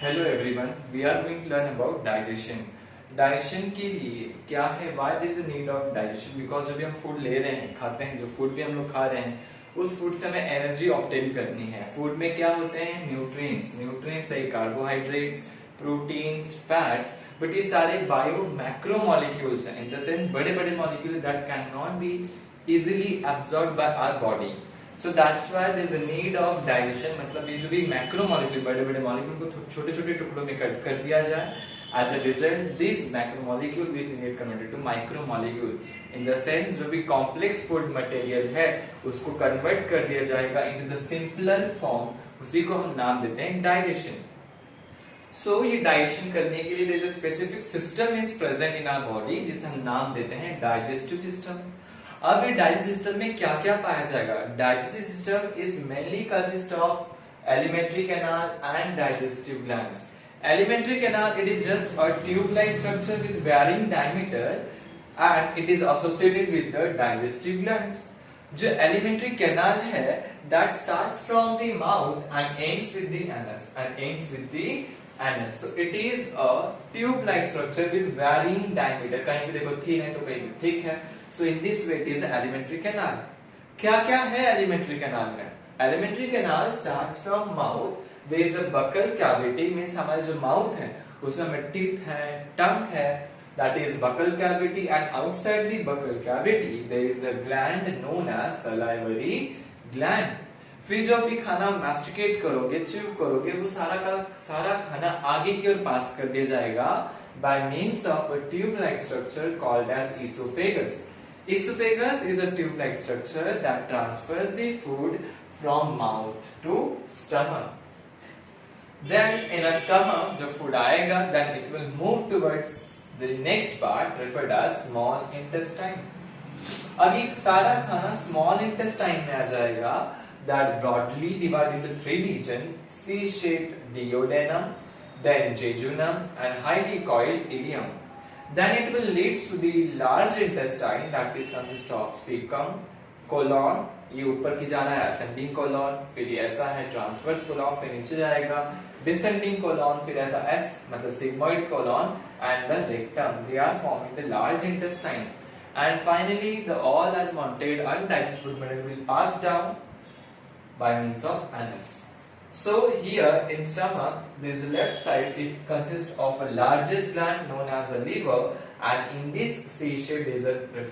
Hello everyone, we are going to learn about digestion. Digestion के लिए क्या है, why there is a need of digestion? Because जब भी हम फूड ले रहे हैं, खाते हैं, जो फूड भी हम लोग खा रहे हैं, उस फूड से हमें एनर्जी ऑब्टेन करनी है। फूड में क्या होते हैं? न्यूट्रिएंट्स। न्यूट्रिएंट्स है कार्बोहाइड्रेट्स, प्रोटीन्स, फैट्स, बट ये सारे बायो मैक्रो मॉलिक्यूल्स हैं, इन द सेंस बड़े बड़े molecule that can not be easily absorb by our body. So that's why there is a need of digestion. मतलब ये जो भी मैक्रो मॉलिक्यूल, बड़े बड़े मॉलिक्यूल को छोटे छोटे टुकड़ों में कट कर दिया जाए। As a result this macro molecule will get converted to micro molecule. In the sense जो भी कॉम्प्लेक्स फूड मटेरियल है उसको कन्वर्ट कर दिया जाएगा इनटू द सिंपलर फॉर्म, उसी को हम नाम देते हैं डाइजेशन। सो ये डाइजेशन करने के लिए there is a specific system is present in our body, जिसे हम नाम देते हैं डाइजेस्टिव सिस्टम। अब ये डाइजेस्टिव सिस्टम में क्या क्या पाया जाएगा? Digestive system is mainly consist of alimentary canal and digestive glands. Alimentary canal, it is just a tube like structure with varying diameter and it is associated with the digestive glands. जो alimentary canal है that starts from the mouth and ends with the anus. So it is a tube-like structure with varying diameter. कहीं भी देखो thin है तो कहीं भी thick है। So in this way it is alimentary canal. क्या क्या है alimentary canal में? Alimentary canal starts from mouth. There is a buccal cavity, means हमारे जो mouth है उसमें teeth है, tongue है, that is buccal cavity, and outside the buccal cavity there is a gland known as salivary gland. फिर जो भी खाना मास्टिकेट करोगे, च्यू करोगे, वो सारा का सारा खाना आगे की ओर पास कर दिया जाएगा by means of a tube like structure called as esophagus. Esophagus is a tube like structure that transfers the food from mouth to stomach. Then in a stomach जब फूड आएगा, then it will move towards the next part referred as small intestine. अब ये सारा खाना small intestine में आ जाएगा, that broadly divided into three regions: C-shaped duodenum, then jejunum, and highly coiled ileum. Then it will leads to the large intestine that is consist of cecum, colon, ये ऊपर की जाना है ascending colon, फिर ये ऐसा है transverse colon, फिर नीचे जाएगा descending colon, फिर ऐसा S मतलब sigmoid colon, and the rectum. They are forming the large intestine, and finally the all unwanted undigested food material will pass down by means of anus. So here in stomach, this left side, it consists of a largest gland known as the liver, and in this C-shape there is a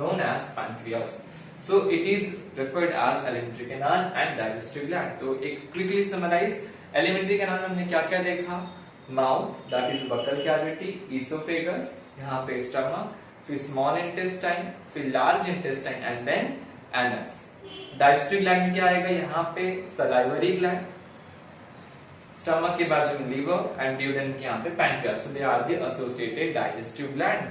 known as pancreas. So it is referred as alimentary canal and digestive gland. तो एक quickly summarize, alimentary canal में हमने क्या क्या देखा? Mouth, that is buccal cavity, esophagus, यहाँ पे stomach, फिर small intestine, फिर large intestine, and then anus. Digestive gland में क्या आएगा? यहाँ पे सलाइवरी ग्लैंड, स्टमक के बाजू में लीवर एंड ड्यूडेनम के यहाँ पे pancreas. So they are the associated digestive gland.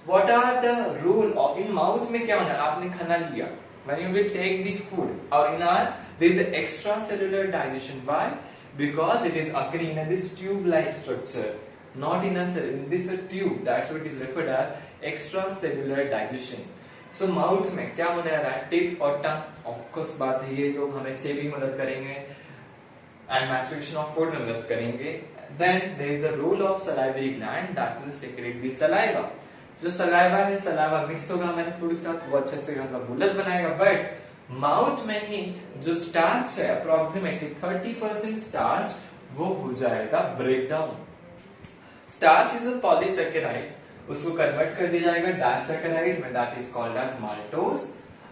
What are the rule of in mouth में क्या होना है? आपने खाना लिया, when you will take the food, और in are there is extracellular digestion. Why? Because it is occurring in this tube like structure, not in a cell, in this tube, that's what is referred as extracellular digestion. So mouth में क्या होने रहा है? Teeth और टंग, of course बात है, ये लोग हमें चेविंग मदद करेंगे एंड मास्टिकेशन ऑफ फूड में मदद करेंगे। Then there is a role of salivary gland that will secrete the saliva. जो सलाइवा है, सलाइवा मिक्स होगा हमारे फूड के साथ, वो अच्छे से खासा बुलस बनाएगा। बट माउथ में ही जो स्टार्च है, अप्रोक्सीमेटली 30% स्टार्च, वो हो जाएगा break down. Starch is a polysaccharide, उसको कन्वर्ट कर दिया जाएगा डाइसैकेराइड में, that is called as maltose,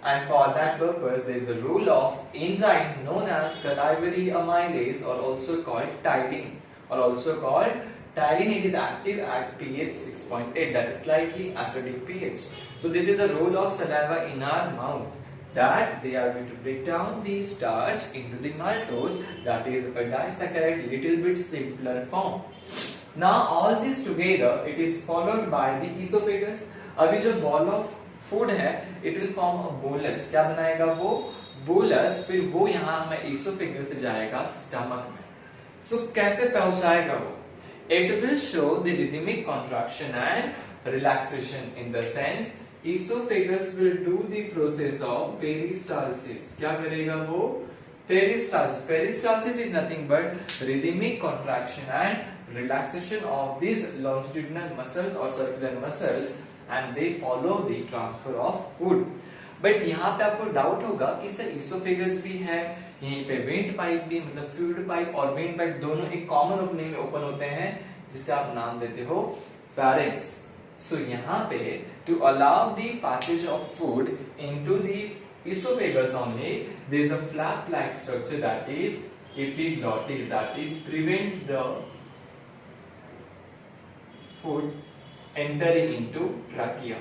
and for that purpose there is a role of enzyme known as salivary amylase, or also called tidine, it is active at pH 6.8, that is slightly acidic pH. So this is the role of saliva in our mouth, that they are going to break down the starch into the maltose, that is a disaccharide, little bit simpler form. Now all this together it is followed by the esophagus. अभी जो ball of food है, it will form a bolus. क्या बनाएगा वो? Bolus. फिर वो यहाँ हमें इसोफेगस से जाएगा स्टमक में। सो कैसे पहुंचाएगा वो? It will show the rhythmic contraction and relaxation, in the sense oesophagus will do the process of peristalsis. क्या करेगा वो? Peristalsis is nothing but rhythmic contraction and relaxation of these longitudinal muscles or circular muscles, and they follow the transfer of food. But यहाँ पे आपको doubt होगा कि sir oesophagus भी है, यहीं पे वेंट पाइप भी, मतलब फ्लूइड पाइप और वेंट पाइप दोनों एक कॉमन ओपनिंग में ओपन होते हैं, जिसे आप नाम देते हो फेरिंक्स. सो यहाँ पे to allow the passage of food into the esophagus only, there is a flap like structure that is epiglottis, that is prevents the food entering into trachea.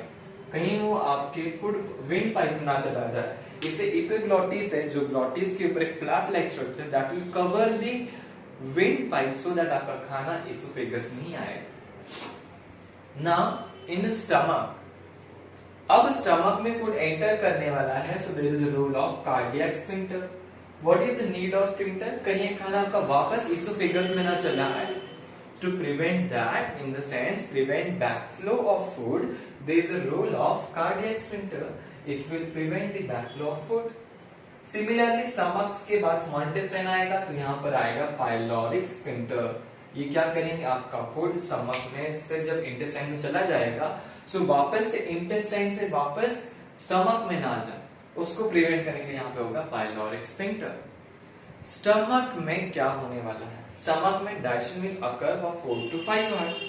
कहीं वो आपके फूड विंड पाइप ना चला जाए, इसलिए epiglottis है जो glottis के ऊपर एक flap like structure that will cover the wind pipe so that आपका खाना इसोफेगस में ही आएगा. नाउ इन स्टमक, अब स्टमक में फूड एंटर करने वाला है, so there is a role of cardiac sphincter. What is the need of sphincter? कहीं खाना आपका वापस इसोफेगस में ना चला है. To prevent that, in the sense prevent backflow of food, there is a role of cardiac sphincter. It will prevent the backflow of food. Similarly, stomach के बाद small intestine आएगा, तो यहाँ पर आएगा pyloric sphincter. ये क्या करेंगे, आपका फूड स्टमक में से जब इंटेस्टाइन में चला जाएगा, सो वापस से इंटेस्टाइन से वापस स्टमक में ना जाए, उसको प्रिवेंट करने के लिए यहाँ पे होगा पाइलोरिक स्फिंक्टर. स्टमक में क्या होने वाला है? स्टमक में digestion will occur for 4 to 5 hours.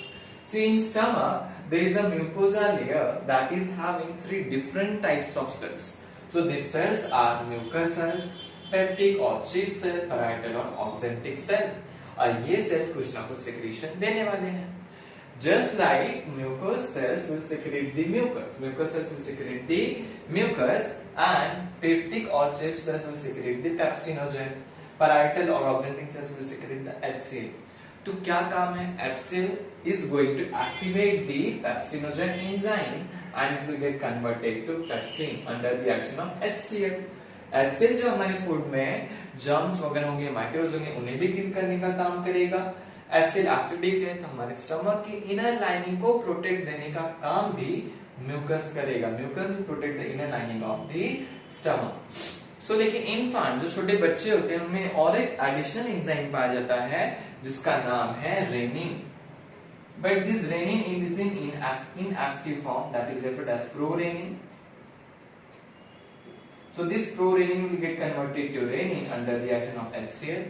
So in stomach there is a mucosa layer that is having 3 different types of cells. So these cells are mucus cells, peptic or chief cell, parietal और oxyntic cell. और ये cell कुछ ना कुछ secretion देने वाले हैं. Just like mucous cells will secrete the mucus, mucous cells will secrete the mucus, and peptic or chief cells will secrete the pepsinogen. Parietal or oxyntic cells will secrete the HCl. तो क्या काम है? HCl is going to activate the pepsinogen enzyme and it will get converted to pepsin under the action of HCl. HCl जो हमारे food में germs वगैरह होंगे, microbes होंगे, उन्हें भी किल करने का काम करेगा. HCl एसिडिक है तो हमारे स्टमक की इनर लाइनिंग को प्रोटेक्ट देने का काम भी म्यूकस करेगा. Mucus will protect the inner lining of the stomach. So लेकिन इन्फांट जो छोटे बच्चे होते हैं उनमें और एक एडिशनल एंजाइम पाया जाता है जिसका नाम है renin. But this renin is in inactive form, that is referred as prorenin. So this prorenin will get converted to renin under the action of HCl,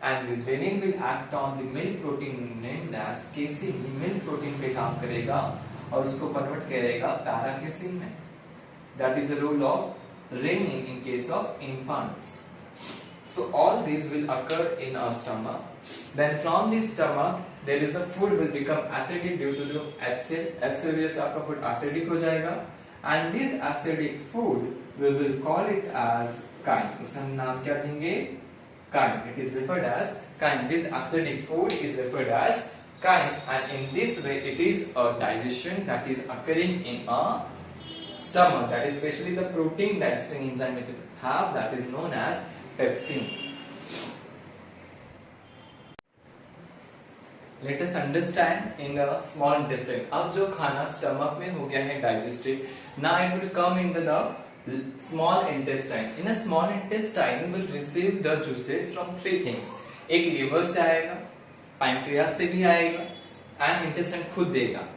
and this renin will act on the milk protein named as casein. Milk protein पे काम करेगा और उसको convert करेगा पैराकेसिन में. That is the role of renin in case of infants. So all these will occur in our stomach. Then from the stomach there is a food will become acidic due to the HCl. HCl वजह से आपका food acidic हो जाएगा, and this acidic food we will call it as chyme. उसे हम नाम क्या देंगे? Chyme. It is referred as chyme. This acidic food is referred as chyme, and in this way it is a digestion that is occurring in a stomach, that is especially the protein digesting enzyme it have, that is known as pepsin. Let us understand in the small intestine. अब जो खाना stomach में हो गया है digested, now it will come into the small intestine. In a small intestine will receive the juices from 3 things. एक liver से आएगा, पैंक्रियास से भी आएगा, एंड इंटेस्टाइन खुद देगा.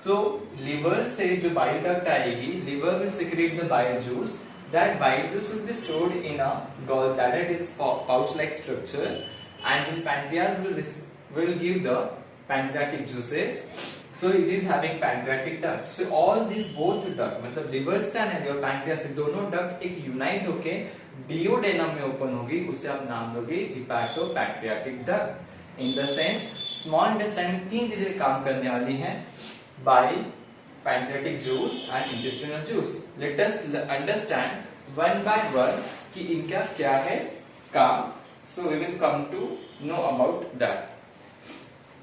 So liver से जो bile duct आएगी, liver will secrete the bile juice. That bile juice will be stored in a gallbladder, it is pouch-like structure, and pancreas will give the pancreatic juices. So it is having pancreatic duct. So all these both duct, मतलब liver stand और pancreas से दोनों duct एक unite होके duodenum में open होगी, उसे आप नाम दोगे hepatopancreatic duct. In the sense small intestine में 3 चीजें काम करने वाली हैं: bile, pancreatic juice and intestinal juice. Let us understand one by one कि इनका क्या है काम. So we will come to know about that.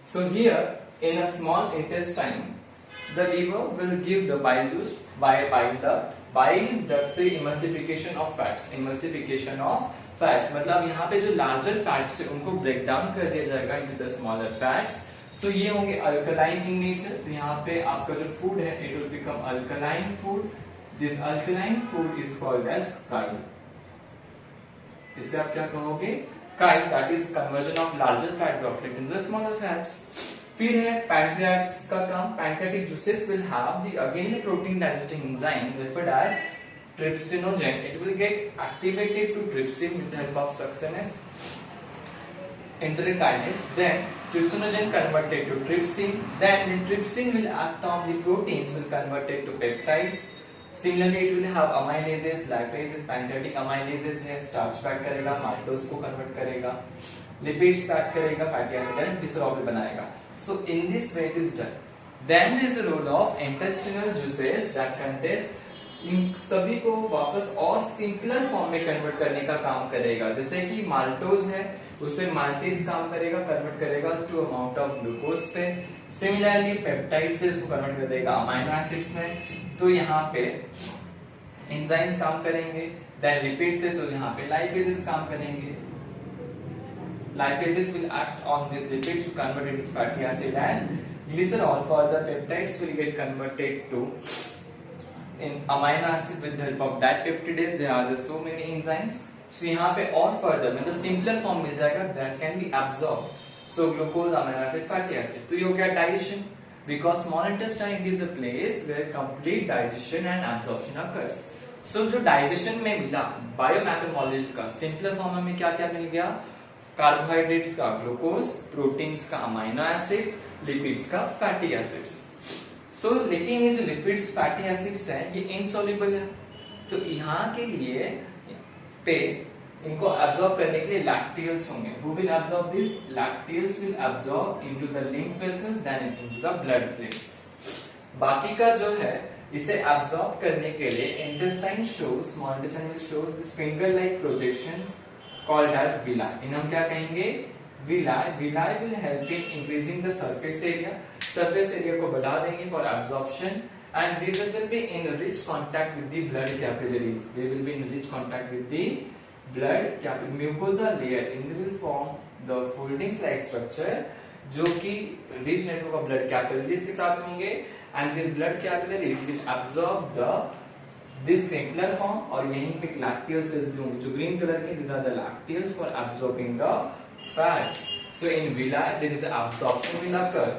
So here in a small intestine, the liver will give the bile juice by bile duct. Bile duct से emulsification of fats. Emulsification of fats मतलब यहाँ पे जो larger fats है उनको break down कर दिया जाएगा into the smaller fats. So ये होंगे alkaline in nature. तो यहाँ पे आपका जो food है it will become alkaline food. This alkaline food is called as chyme. इसे आप क्या कहोगे, chyle, that is conversion of larger fat droplet in the smaller fats. फिर है पैनक्रियाटिस का काम। Pancreatic juices will have the again protein digesting enzyme referred as trypsinogen. It will get activated to trypsin with the help of succinase enterokinase. Then trypsinogen converted to trypsin. Then the trypsin will act on the proteins, will convert it to peptides. Similarly, it will have amylases, lipases, pancreatic amylases है, starch pack करेगा, maltose को convert करेगा, lipids pack करेगा, fatty acid and glycerol बनाएगा. So in this way it is done. Then there is the role of intestinal juices that contains इन सभी को वापस और सिंपलर फॉर्म में कन्वर्ट करने का काम करेगा. जैसे कि माल्टोज है, उस पे माल्टेज काम करेगा, कन्वर्ट करेगा टू अमाउंट ऑफ ग्लूकोज पे. सिमिलरली पेप्टाइड से इसको कन्वर्ट कर देगा अमीनो एसिड्स में, तो यहाँ पे एंजाइम्स काम करेंगे. देन लिपिड से तो यहाँ पे लाइपेजेस काम करेंगे. Lipases will act on these lipids to convert it to fatty acid and glycerol. Further, peptides will get converted to in amino acid with the help of that peptidase. There are so many enzymes. So यहाँ पे और further मतलब simpler form मिल जाएगा that can be absorbed. So glucose, amino acid, fatty acid. तो ये हो गया digestion. Because small intestine is a place where complete digestion and absorption occurs. So जो digestion में मिला बायोमैक्रोमोलेक्यूल का simpler form में क्या क्या मिल गया? कार्बोहाइड्रेट्स का ग्लूकोज, प्रोटीन्स का अमीनो एसिड्स, लिपिड्स का फैटी एसिड्स. सो लेकिन ये जो लिपिड्स फैटी एसिड्स हैं ये इनसॉल्युबल है, तो यहाँ के लिए पे इनको एब्सॉर्ब करने के लिए लैक्टियल्स होंगे. Who will absorb this? Lacteals will absorb into the lymph vessels then into the blood flames. बाकी का जो है इसे एब्सॉर्ब करने के लिए intestine shows, small intestine will shows this finger like projections called as villi. इन हम क्या कहेंगे? villi. Villi will help in increasing the surface area. Surface area को बढ़ा देंगे for absorption, and these will be in rich contact with the blood capillaries. They will be in rich contact with the blood capillary mucosa layer. And they will form the foldings like structure जो कि rich network of blood capillaries के साथ होंगे, and these blood capillaries will absorb the this simpler form. और यहीं पे lacteal cells भी होंगे जो ग्रीन कलर के, these are the lacteals for absorbing the fats. So in villi there is absorption will occur.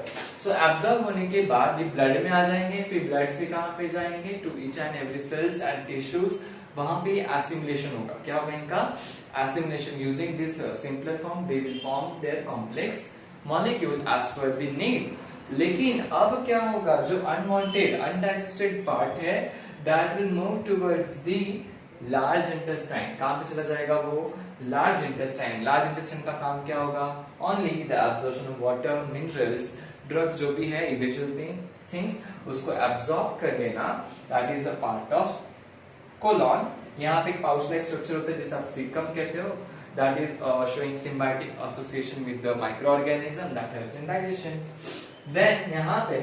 So absorb होने के बाद ये blood में आ जाएंगे, फिर blood से कहाँ पे जाएंगे? To each and every cells and tissues. वहां पे assimilation होगा. क्या होगा इनका? Assimilation. Using this simpler form they will form their complex molecule as per the need. लेकिन अब क्या होगा? जो unwanted, undigested part है that will move towards the large intestine. कहाँ पे चला जाएगा वो? Large intestine. Large intestine का काम क्या होगा? Only the absorption of water, minerals, drugs जो भी है essential things उसको absorb कर लेना. That is a part of colon. यहाँ पे एक pouch like structure होता है जिसे आप cecum कहते हो. That is showing symbiotic association with the microorganism that helps in digestion. Then यहाँ पे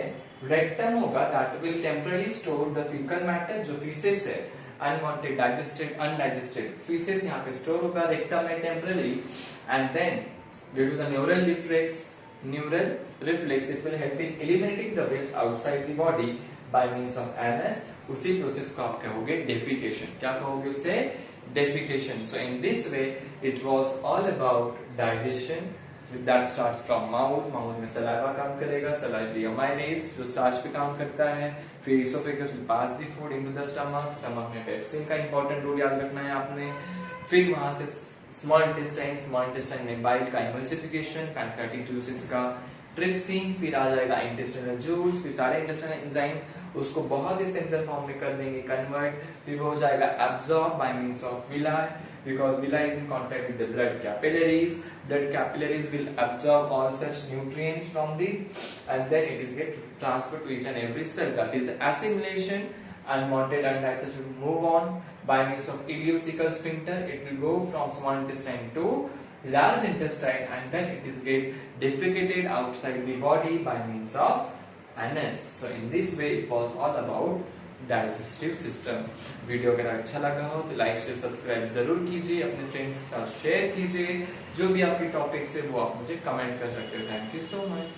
रेक्टम होगा that will temporarily store the fecal matter जो feces है, unwanted, digested, undigested feces यहाँ पे store होगा रेक्टम में temporarily, and then due to the neural reflex it will help in eliminating the waste outside the body by means of anus. उसी process को आप कहोगे defecation. क्या कहोगे उसे? Defecation. So in this way it was all about digestion. That starts from mouth. Mouth में saliva काम करेगा, salivary amylase जो starch पे काम करता है. फिर esophagus will pass the food into the stomach. Stomach में pepsin का important role याद रखना है आपने. फिर वहां से small intestine में bile का emulsification, pancreatic juices का trypsin, फिर आ जाएगा intestinal juice, फिर सारे intestinal enzyme उसको बहुत ही simple form में कर देंगे convert. फिर वो हो जाएगा absorb by means of villi. Because villi is in contact with the blood capillaries. Blood capillaries will absorb all such nutrients from the, and then it is get transferred to each and every cell. That is assimilation. Unwanted undigested will move on by means of ileocecal sphincter. It will go from small intestine to large intestine, and then it is get defecated outside the body by means of anus. So in this way it was all about digestive system. Video अगर अच्छा लगा हो तो like से subscribe जरूर कीजिए, अपने friends के साथ शेयर कीजिए. जो भी आपके टॉपिक्स है वो आप मुझे कमेंट कर सकते हो. Thank you so much.